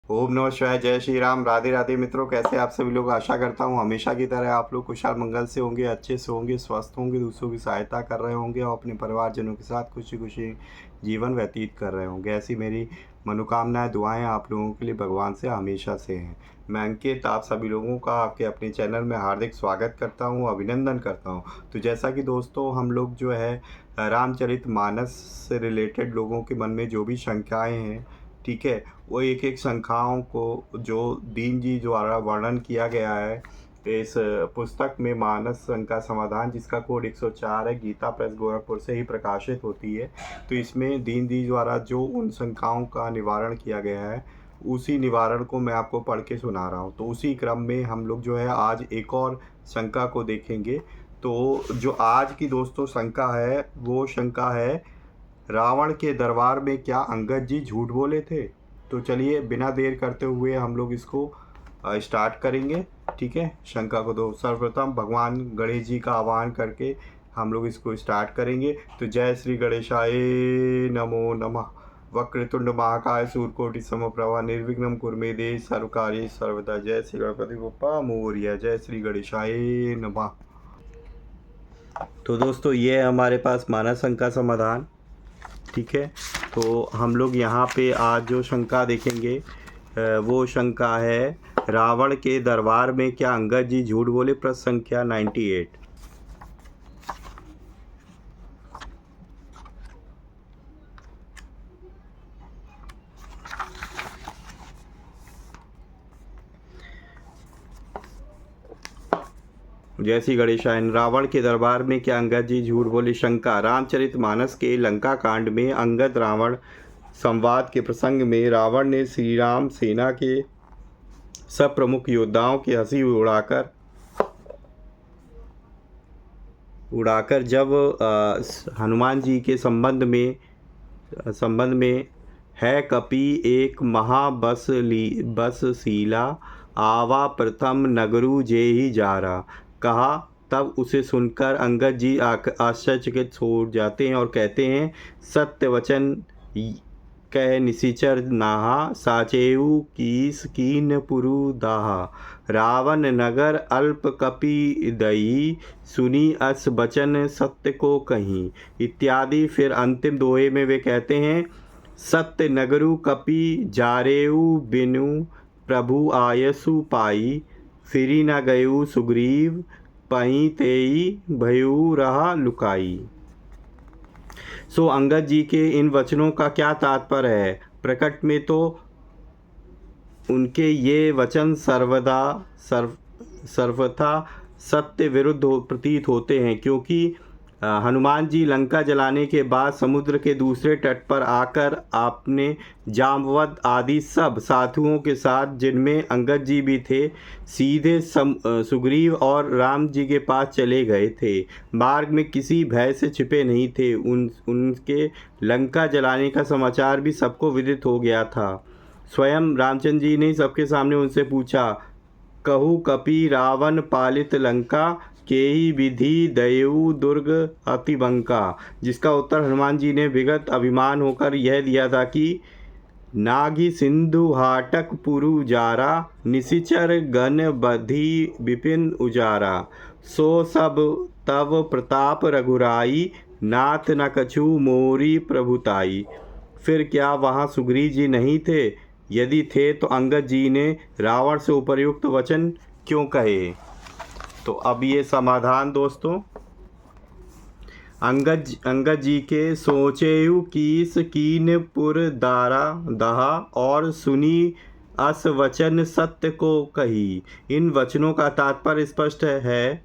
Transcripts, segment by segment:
ओम नमः शिवाय। जय श्री राम। राधे राधे मित्रों, कैसे आप सभी लोग। आशा करता हूँ हमेशा की तरह आप लोग कुशल मंगल से होंगे, अच्छे से होंगे, स्वस्थ होंगे, दूसरों की सहायता कर रहे होंगे और अपने परिवारजनों के साथ खुशी खुशी जीवन व्यतीत कर रहे होंगे। ऐसी मेरी मनोकामनाएं, दुआएं आप लोगों के लिए भगवान से हमेशा से हैं। मैं अंकित आप सभी लोगों का आपके अपने चैनल में हार्दिक स्वागत करता हूँ, अभिनंदन करता हूँ। तो जैसा कि दोस्तों हम लोग जो है रामचरितमानस से रिलेटेड लोगों के मन में जो भी शंकाएँ हैं, ठीक है, वो एक एक संख्याओं को जो दीन जी द्वारा वर्णन किया गया है इस पुस्तक में, मानस शंका समाधान, जिसका कोड 104 है, गीता प्रेस गोरखपुर से ही प्रकाशित होती है। तो इसमें दीन जी द्वारा जो उन शंकाओं का निवारण किया गया है, उसी निवारण को मैं आपको पढ़ के सुना रहा हूँ। तो उसी क्रम में हम लोग जो है आज एक और शंका को देखेंगे। तो जो आज की दोस्तों शंका है, वो शंका है, रावण के दरबार में क्या अंगद जी झूठ बोले थे। तो चलिए बिना देर करते हुए हम लोग इसको स्टार्ट करेंगे। ठीक है, शंका को तो सर्वप्रथम भगवान गणेश जी का आह्वान करके हम लोग इसको स्टार्ट करेंगे। तो जय श्री गणेशाय नमो नमः। वक्रतुंड महाकाय सूर्यकोटि समप्रभा निर्विघ्नं कुरु मे देव सर्वकार्येषु सर्वदा। जय श्री गणपति बप्पा मोरया। जय श्री गणेशाय नमः। तो दोस्तों ये है हमारे पास मानस शंका समाधान। ठीक है, तो हम लोग यहाँ पे आज जो शंका देखेंगे वो शंका है, रावण के दरबार में क्या अंगद जी झूठ बोले। प्रश्न संख्या 98। जय श्री गणेशायन। रावण के दरबार में क्या अंगद जी झूठ बोले। शंका, रामचरितमानस के लंका कांड में अंगद रावण संवाद के प्रसंग में रावण ने श्री राम सेना के सब प्रमुख योद्धाओं की हंसी उड़ाकर जब हनुमान जी के संबंध में है कपि एक बसशीला आवा प्रथम नगरु जे ही जारा कहा, तब उसे सुनकर अंगद जी आश्चर्यचकित हो जाते हैं और कहते हैं, सत्य वचन कह निशिचर नाहा साचेऊ कीस कीन पुरु दाहा रावण नगर अल्प कपि दई सुनी अस बचन सत्य को कहीं इत्यादि। फिर अंतिम दोहे में वे कहते हैं, सत्य नगरु कपि जारेऊ बिनु प्रभु आयसु पाई फिरी न गयु सुग्रीव पही तेई भयु रहा लुकाई। सो अंगद जी के इन वचनों का क्या तात्पर्य है। प्रकट में तो उनके ये वचन सर्वथा सत्य विरुद्ध प्रतीत होते हैं, क्योंकि हनुमान जी लंका जलाने के बाद समुद्र के दूसरे तट पर आकर आपने जामवंत आदि सब साधुओं के साथ, जिनमें अंगद जी भी थे, सीधे सुग्रीव और राम जी के पास चले गए थे। मार्ग में किसी भय से छिपे नहीं थे। उनके लंका जलाने का समाचार भी सबको विदित हो गया था। स्वयं रामचंद्र जी ने सबके सामने उनसे पूछा, कहु कपि रावण पालित लंका के ही विधि दयु दुर्ग अतिबंका। जिसका उत्तर हनुमान जी ने विगत अभिमान होकर यह दिया था कि नागी सिंधु हाटक पुरु जारा निशिचर गण बधी विपिन उजारा सो सब तव प्रताप रघुराई नाथ न कछु मोरी प्रभुताई। फिर क्या वहाँ सुग्रीव जी नहीं थे। यदि थे तो अंगद जी ने रावण से उपर्युक्त वचन क्यों कहे। तो अब ये समाधान दोस्तों, अंगद जी के सोचेयु कीस कीन पुर दारा दहा और सुनी अस वचन सत्य को कही। इन वचनों का तात्पर्य स्पष्ट है,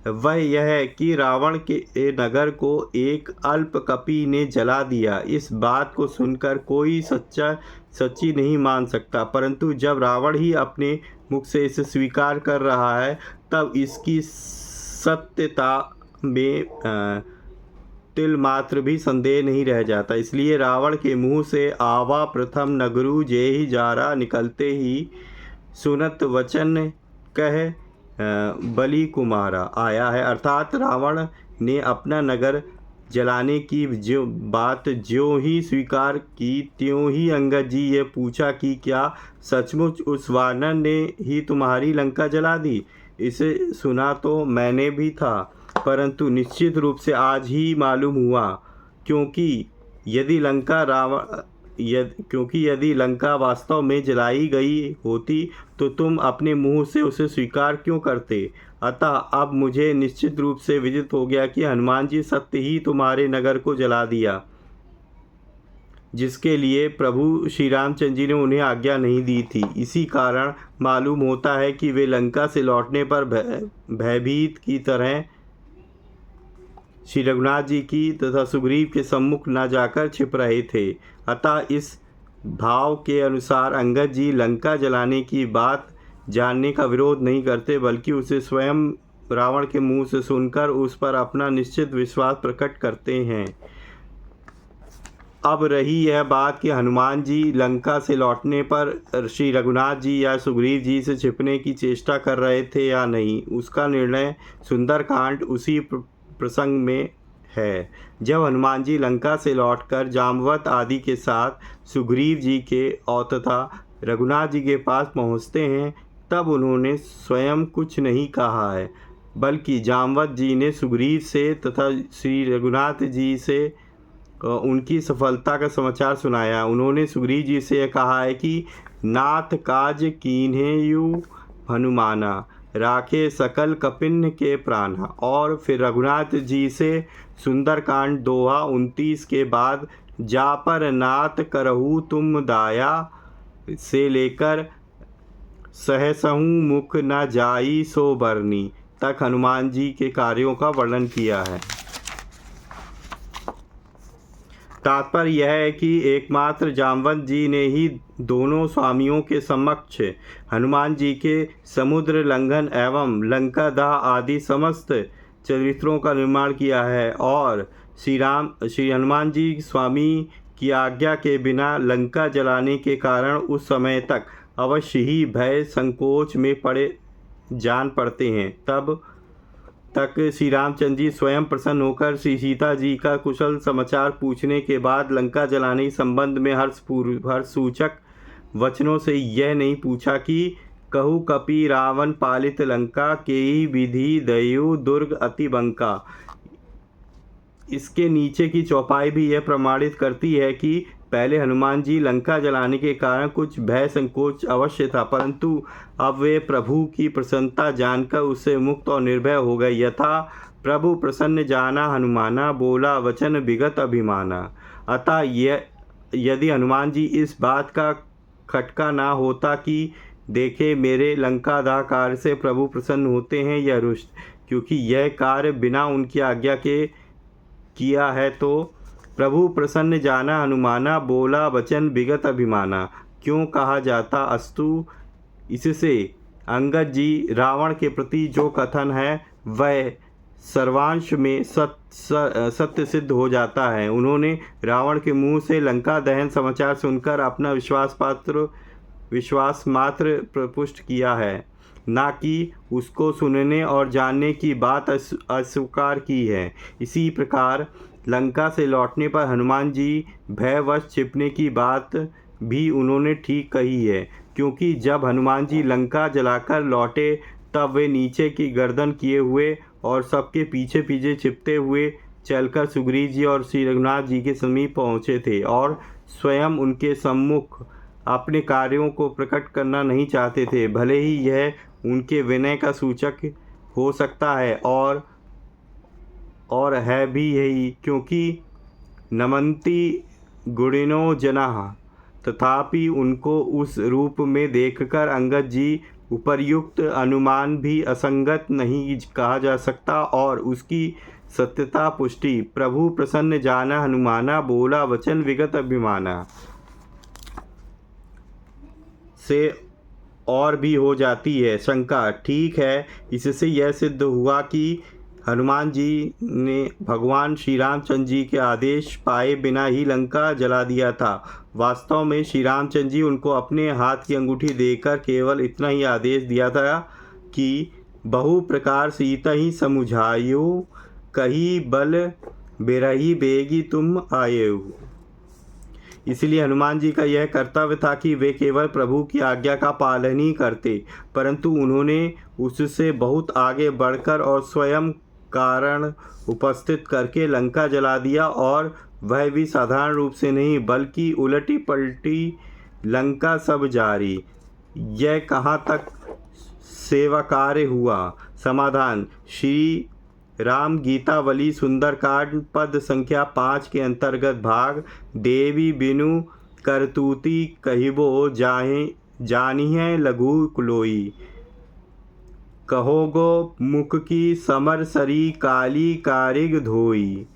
वह यह है कि रावण के नगर को एक अल्प कपि ने जला दिया। इस बात को सुनकर कोई सच्ची नहीं मान सकता, परंतु जब रावण ही अपने मुख से इसे स्वीकार कर रहा है, तब इसकी सत्यता में तिल मात्र भी संदेह नहीं रह जाता। इसलिए रावण के मुंह से आवा प्रथम नगरु जे ही जारा निकलते ही सुनत वचन कह बलि कुमारा आया है। अर्थात रावण ने अपना नगर जलाने की जो बात ज्यों ही स्वीकार की त्यों ही अंगद जी ये पूछा कि क्या सचमुच उस वानर ने ही तुम्हारी लंका जला दी। इसे सुना तो मैंने भी था, परंतु निश्चित रूप से आज ही मालूम हुआ, क्योंकि यदि लंका वास्तव में जलाई गई होती तो तुम अपने मुंह से उसे स्वीकार क्यों करते। अतः अब मुझे निश्चित रूप से विदित हो गया कि हनुमान जी सत्य ही तुम्हारे नगर को जला दिया, जिसके लिए प्रभु श्री रामचंद्र जी ने उन्हें आज्ञा नहीं दी थी। इसी कारण मालूम होता है कि वे लंका से लौटने पर भयभीत की तरह श्री रघुनाथ जी की तथा सुग्रीव के सम्मुख न जाकर छिप रहे थे। अतः इस भाव के अनुसार अंगद जी लंका जलाने की बात जानने का विरोध नहीं करते, बल्कि उसे स्वयं रावण के मुंह से सुनकर उस पर अपना निश्चित विश्वास प्रकट करते हैं। अब रही यह बात कि हनुमान जी लंका से लौटने पर श्री रघुनाथ जी या सुग्रीव जी से छिपने की चेष्टा कर रहे थे या नहीं, उसका निर्णय सुंदरकांड उसी प्रसंग में है। जब हनुमान जी लंका से लौटकर जाम्बवत आदि के साथ सुग्रीव जी के और तथा रघुनाथ जी के पास पहुँचते हैं, तब उन्होंने स्वयं कुछ नहीं कहा है, बल्कि जाम्बवत जी ने सुग्रीव से तथा श्री रघुनाथ जी से उनकी सफलता का समाचार सुनाया। उन्होंने सुग्रीव जी से कहा है कि नाथ काज कीन्हेयु हनुमाना, राखे सकल कपिन के प्राणा। और फिर रघुनाथ जी से सुंदरकांड दोहा 29 के बाद जा पर नाथ करहु तुम दाया से लेकर सहसहु मुख न जाई सो बरनी तक हनुमान जी के कार्यों का वर्णन किया है। तात्पर्य यह है कि एकमात्र जाम्बवत जी ने ही दोनों स्वामियों के समक्ष हनुमान जी के समुद्र लंघन एवं लंका दाह आदि समस्त चरित्रों का निर्माण किया है, और श्री हनुमान जी स्वामी की आज्ञा के बिना लंका जलाने के कारण उस समय तक अवश्य ही भय संकोच में जान पड़ते हैं। तब तक श्री रामचंद्र जी स्वयं प्रसन्न होकर श्री सीता जी का कुशल समाचार पूछने के बाद लंका जलाने के संबंध में हर्षसूचक वचनों से यह नहीं पूछा कि कहु कपि रावण पालित लंका केई विधि दयु दुर्ग अति बंका। इसके नीचे की चौपाई भी यह प्रमाणित करती है कि पहले हनुमान जी लंका जलाने के कारण कुछ भय संकोच अवश्य था, परंतु अब वे प्रभु की प्रसन्नता जानकर उससे मुक्त और निर्भय हो गए। यथा प्रभु प्रसन्न जाना हनुमाना, बोला वचन विगत अभिमाना। अतः यदि हनुमान जी इस बात का खटका ना होता कि देखे मेरे लंका दाह कार्य से प्रभु प्रसन्न होते हैं या रुष्ट, क्योंकि यह कार्य बिना उनकी आज्ञा के किया है, तो प्रभु प्रसन्न जाना हनुमाना, बोला वचन विगत अभिमाना क्यों कहा जाता अस्तु। इससे अंगद जी रावण के प्रति जो कथन है वह सर्वांश में सत्य सिद्ध हो जाता है। उन्होंने रावण के मुंह से लंका दहन समाचार सुनकर अपना विश्वास मात्र प्रपुष्ट किया है, ना कि उसको सुनने और जानने की बात अस्वीकार की है। इसी प्रकार लंका से लौटने पर हनुमान जी भयवश छिपने की बात भी उन्होंने ठीक कही है, क्योंकि जब हनुमान जी लंका जलाकर लौटे तब वे नीचे की गर्दन किए हुए और सबके पीछे पीछे छिपते हुए चलकर सुग्रीव जी और श्री रघुनाथ जी के समीप पहुँचे थे, और स्वयं उनके सम्मुख अपने कार्यों को प्रकट करना नहीं चाहते थे। भले ही यह उनके विनय का सूचक हो सकता है और है भी यही, क्योंकि नमन्ति गुणिनो जनाः, तथापि उनको उस रूप में देखकर अंगद जी उपर्युक्त अनुमान भी असंगत नहीं कहा जा सकता, और उसकी सत्यता पुष्टि प्रभु प्रसन्न जाना हनुमाना, बोला वचन विगत अभिमाना से और भी हो जाती है शंका। ठीक है, इससे यह सिद्ध हुआ कि हनुमान जी ने भगवान श्री रामचंद्र जी के आदेश पाए बिना ही लंका जला दिया था। वास्तव में श्री रामचंद्र जी उनको अपने हाथ की अंगूठी देकर केवल इतना ही आदेश दिया था कि बहु प्रकार सीता ही समुझायो, कही बल बेरही बेगी तुम आए हो। इसलिए हनुमान जी का यह कर्तव्य था कि वे केवल प्रभु की आज्ञा का पालन ही करते, परंतु उन्होंने उससे बहुत आगे बढ़कर और स्वयं कारण उपस्थित करके लंका जला दिया, और वह भी साधारण रूप से नहीं बल्कि उलटी पलटी लंका सब जारी। यह कहाँ तक सेवा कार्य हुआ? समाधान: श्री राम गीतावली सुंदरकांड पद संख्या 5 के अंतर्गत भाग देवी बिनु करतूती कहिबो जाहे जानिहे लघु कुलोई। कहोगो मुख की समर सरी काली कारिग धोई।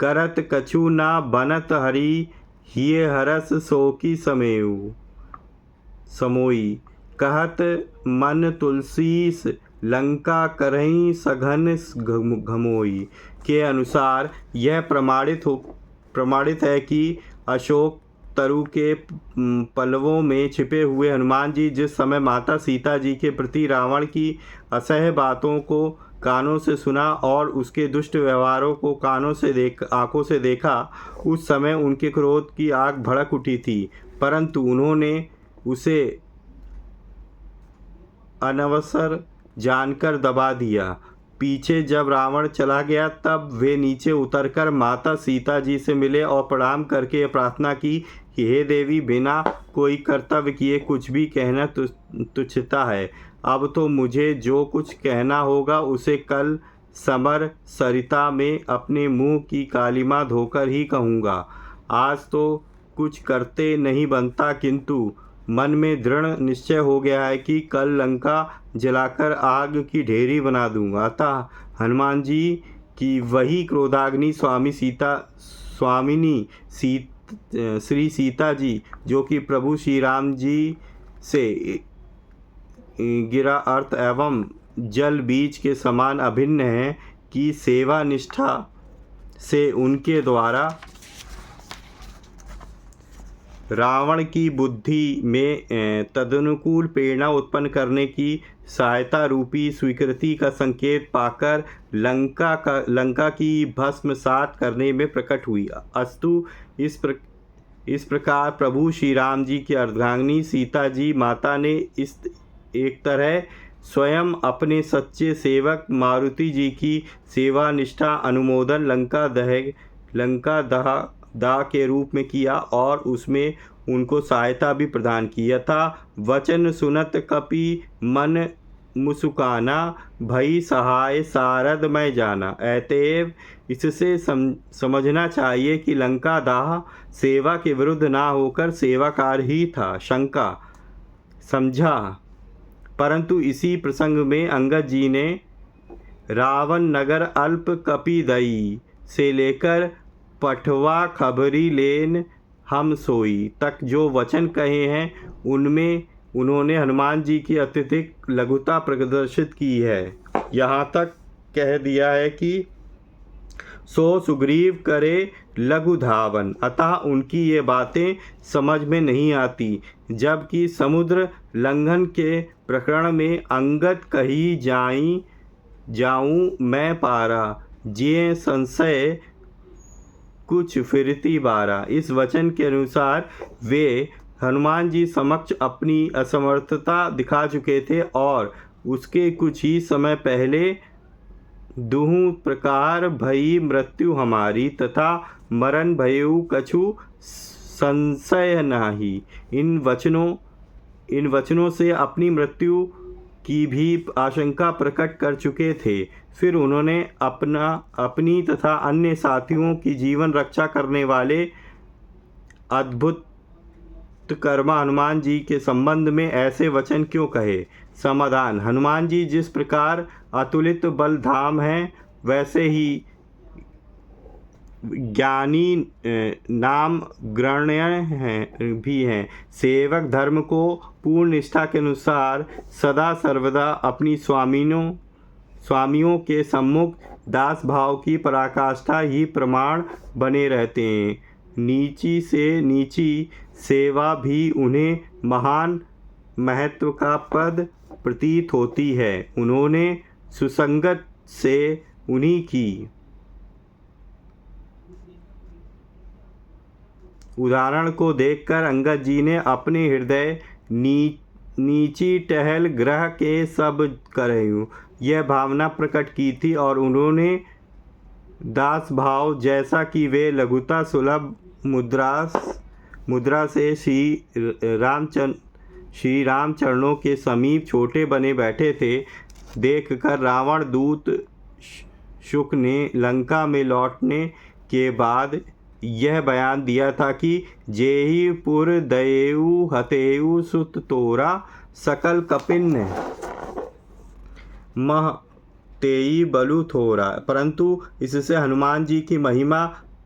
करत कछु ना बनत हरि हिये हरस सोकी समेऊ समोई। कहत मन तुलसीस लंका करहीं सघन घमोई। के अनुसार यह प्रमाणित है कि अशोक तरु के पल्लवों में छिपे हुए हनुमान जी जिस समय माता सीता जी के प्रति रावण की असह्य बातों को कानों से सुना और उसके दुष्ट व्यवहारों को आंखों से देखा, उस समय उनके क्रोध की आग भड़क उठी थी, परंतु उन्होंने उसे अनवसर जानकर दबा दिया। पीछे जब रावण चला गया तब वे नीचे उतरकर माता सीता जी से मिले और प्रणाम करके प्रार्थना की कि हे देवी, बिना कोई कर्तव्य किए कुछ भी कहना तुच्छता है। अब तो मुझे जो कुछ कहना होगा उसे कल समर सरिता में अपने मुंह की कालिमा धोकर ही कहूँगा। आज तो कुछ करते नहीं बनता, किंतु मन में दृढ़ निश्चय हो गया है कि कल लंका जलाकर आग की ढेरी बना दूंगा। अतः हनुमान जी की वही क्रोधाग्नि स्वामिनी श्री सीता जी, जो कि प्रभु श्री राम जी से गिरा अर्थ एवं जल बीज के समान अभिन्न है, की सेवा निष्ठा से उनके द्वारा रावण की बुद्धि में तदनुकूल प्रेरणा उत्पन्न करने की सहायता रूपी स्वीकृति का संकेत पाकर लंका की भस्मसात करने में प्रकट हुई। अस्तु इस प्रकार प्रभु श्री राम जी की अर्धांगिनी सीता जी माता ने इस एक तरह स्वयं अपने सच्चे सेवक मारुति जी की सेवा निष्ठा अनुमोदन लंका दाह के रूप में किया और उसमें उनको सहायता भी प्रदान की। यथा वचन सुनत कपि मन मुसुकाना, भई सहाय सारद मैं जाना। अतएव इससे समझना चाहिए कि लंका दाह सेवा के विरुद्ध ना होकर सेवा कार्य ही था। शंका: समझा, परंतु इसी प्रसंग में अंगद जी ने रावण नगर अल्प कपिदई से लेकर पठवा खबरी लेन हम सोई तक जो वचन कहे हैं उनमें उन्होंने हनुमान जी की अत्यधिक लघुता प्रदर्शित की है। यहाँ तक कह दिया है कि सो सुग्रीव करे लघु धावन, अतः उनकी ये बातें समझ में नहीं आती। जबकि समुद्र लंघन के प्रकरण में अंगद कही जाऊं मैं पारा, जिये संशय कुछ फिरती बारा। इस वचन के अनुसार वे हनुमान जी समक्ष अपनी असमर्थता दिखा चुके थे और उसके कुछ ही समय पहले दुहु प्रकार भई मृत्यु हमारी तथा मरण भयउ कछु संशय नाही। इन वचनों से अपनी मृत्यु की भी आशंका प्रकट कर चुके थे। फिर उन्होंने अपनी तथा अन्य साथियों की जीवन रक्षा करने वाले अद्भुत कर्मा हनुमान जी के संबंध में ऐसे वचन क्यों कहे? समाधान: हनुमान जी जिस प्रकार अतुलित बल धाम हैं, वैसे ही ज्ञानी नाम गण्य भी हैं। सेवक धर्म को पूर्ण निष्ठा के अनुसार सदा सर्वदा अपनी स्वामियों के सम्मुख दास भाव की पराकाष्ठा ही प्रमाण बने रहते हैं। नीची से नीची सेवा भी उन्हें महान महत्व का पद प्रतीत होती है। उन्होंने सुसंगत से उन्हीं की उदाहरण को देखकर अंगद जी ने अपने हृदय नीची टहल ग्रह के सब करयूं यह भावना प्रकट की थी और उन्होंने दास भाव जैसा कि वे लघुता सुलभ मुद्रा से श्री रामचरणों के समीप छोटे बने बैठे थे देखकर रावण दूत शुक ने लंका में लौटने के बाद यह बयान दिया था कि जेहि पुर दयेउ हतेउ सुत तोरा सकल कपिन मह तेई बलु थोरा। परंतु इससे हनुमान जी की महिमा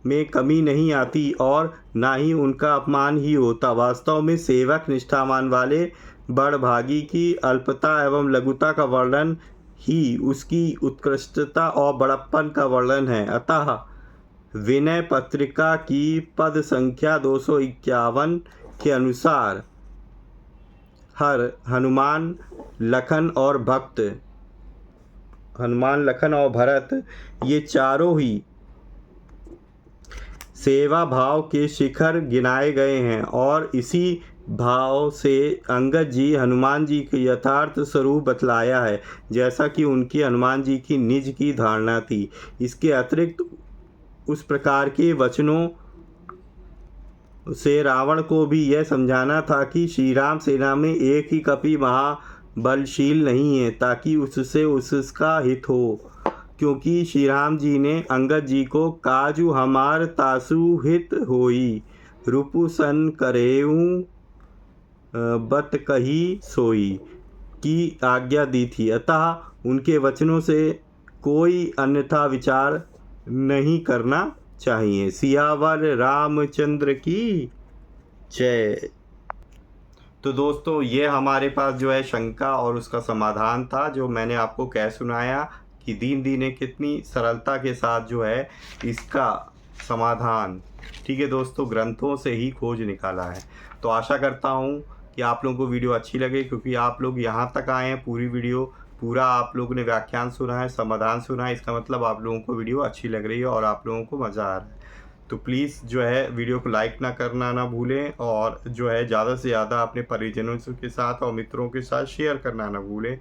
में कमी नहीं आती और ना ही उनका अपमान ही होता। वास्तव में सेवक निष्ठावान वाले बड़भागी की अल्पता एवं लघुता का वर्णन ही उसकी उत्कृष्टता और बड़प्पन का वर्णन है। अतः विनय पत्रिका की पद संख्या 251 के अनुसार हनुमान लखन और भरत ये चारों ही सेवा भाव के शिखर गिनाए गए हैं और इसी भाव से अंगद जी हनुमान जी के यथार्थ स्वरूप बतलाया है जैसा कि उनकी हनुमान जी की निज की धारणा थी। इसके अतिरिक्त उस प्रकार के वचनों से रावण को भी यह समझाना था कि श्री राम सेना में एक ही कपि महाबलशील नहीं है ताकि उससे उसका हित हो, क्योंकि श्री राम जी ने अंगद जी को काजू हमार तासु हित होई रूपु सन करेऊं बत कही सोई की आज्ञा दी थी। अतः उनके वचनों से कोई अन्यथा विचार नहीं करना चाहिए। सियावर रामचंद्र की जय। तो दोस्तों ये हमारे पास जो है शंका और उसका समाधान था जो मैंने आपको कह सुनाया कि दीन ने कितनी सरलता के साथ जो है इसका समाधान, ठीक है दोस्तों, ग्रंथों से ही खोज निकाला है। तो आशा करता हूँ कि आप लोगों को वीडियो अच्छी लगे, क्योंकि आप लोग यहाँ तक आए हैं, पूरी वीडियो पूरा आप लोगों ने व्याख्यान सुना है, समाधान सुना है, इसका मतलब आप लोगों को वीडियो अच्छी लग रही है और आप लोगों को मज़ा आ रहा है। तो प्लीज़ जो है वीडियो को लाइक ना करना ना भूलें और जो है ज़्यादा से ज़्यादा अपने परिजनों के साथ और मित्रों के साथ शेयर करना ना भूलें,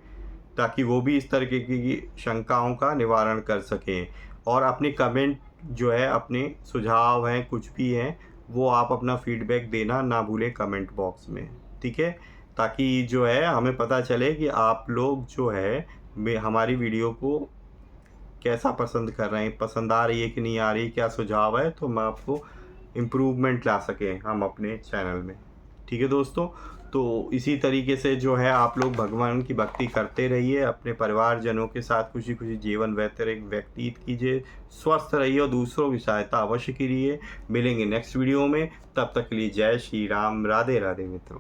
ताकि वो भी इस तरीके की शंकाओं का निवारण कर सकें। और अपने कमेंट जो है, अपने सुझाव हैं, कुछ भी हैं, वो आप अपना फीडबैक देना ना भूलें कमेंट बॉक्स में, ठीक है, ताकि जो है हमें पता चले कि आप लोग जो है हमारी वीडियो को कैसा पसंद कर रहे हैं, पसंद आ रही है कि नहीं आ रही, क्या सुझाव है, तो मैं आपको इम्प्रूवमेंट ला सकें हम अपने चैनल में, ठीक है दोस्तों। तो इसी तरीके से जो है आप लोग भगवान की भक्ति करते रहिए, अपने परिवारजनों के साथ खुशी खुशी जीवन व्यतीत कीजिए, स्वस्थ रहिए और दूसरों की सहायता अवश्य कीजिए। मिलेंगे नेक्स्ट वीडियो में, तब तक के लिए जय श्री राम, राधे राधे मित्रों।